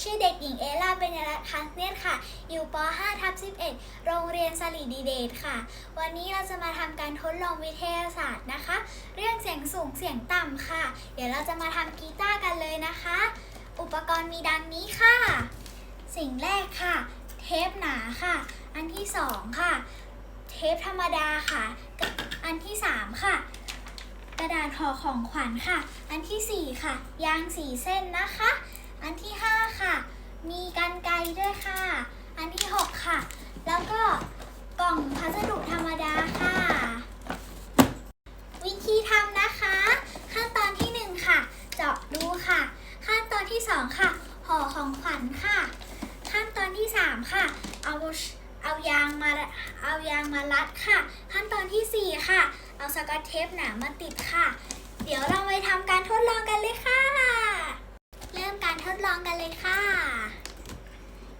ชื่อเด็กหญิงเอล่าเบญญรัตน์คัสเนตค่ะ อยู่ป .5/11 โรงเรียนสลีดีเดชค่ะ วันนี้เราจะมาทำการทดลองวิทยาศาสตร์นะคะ เรื่องเสียงสูงเสียงต่ำค่ะ เดี๋ยวเราจะมาทำกีตาร์กันเลยนะคะ อุปกรณ์มีดังนี้ค่ะ สิ่งแรกค่ะ เทปหนาค่ะ อันที่2ค่ะ เทปธรรมดาค่ะ อันที่3ค่ะ กระดาษห่อของขวัญค่ะ อันที่4ค่ะ ยาง4เส้นนะคะ อันที่5ค่ะ มีกรรไกรด้วยค่ะ อันที่6ค่ะ แล้วก็กล่องพัสดุธรรมดาค่ะ วิธีทำนะคะ ขั้นตอนที่1ค่ะ เจาะรูค่ะ ขั้นตอนที่2ค่ะ ห่อของขวัญค่ะ ขั้นตอนที่3ค่ะ เอายางมารัดค่ะ ขั้นตอนที่4ค่ะ เอาสกอตเทปหนามาติดค่ะ เดี๋ยวเราไปทำการทดลองกันเลยค่ะ เริ่มการทดลองกันเลยค่ะ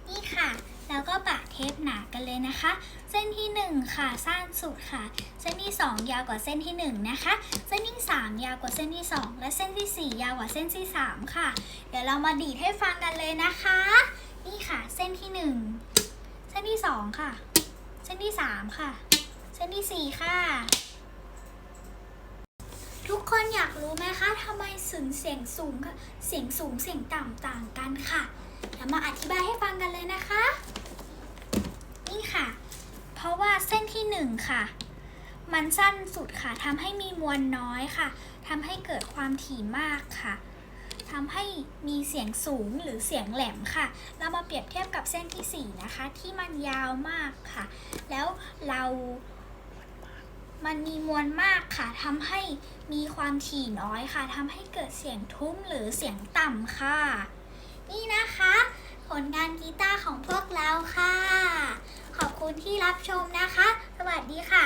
นี่ค่ะแล้วก็ปะเทปหนากันเลยนะคะ เส้นที่1ค่ะสั้นสุดค่ะ เส้นที่2ยาวกว่าเส้นที่1นะคะ เส้นที่3ยาวกว่าเส้นที่2และเส้นที่4ยาวกว่าเส้นที่3ค่ะ เดี๋ยวเรามาดีดให้ฟังกันเลยนะคะ นี่ค่ะเส้นที่1เส้นที่2ค่ะ เส้นที่3ค่ะ เส้นที่4ค่ะ ทุกคนอยากรู้ไหมคะทำไมเสียงสูงเสียงต่ำต่างกันค่ะเดี๋ยวมาอธิบายให้ฟังกันเลยนะคะ นี่ค่ะ เพราะว่าเส้นที่1ค่ะ มันสั้นสุดค่ะทำให้มีมวลน้อยค่ะทำให้เกิดความถี่มากค่ะทำให้มีเสียงสูงหรือเสียงแหลมค่ะเรามาเปรียบเทียบกับเส้นที่4นะคะที่มันยาวมากค่ะแล้วมันมีมวลมากค่ะทำให้มีความถี่น้อยค่ะทำให้เกิดเสียงทุ้มหรือเสียงต่ำค่ะนี่นะคะผลงานกีตาร์ของพวกเราค่ะขอบคุณที่รับชมนะคะสวัสดีค่ะ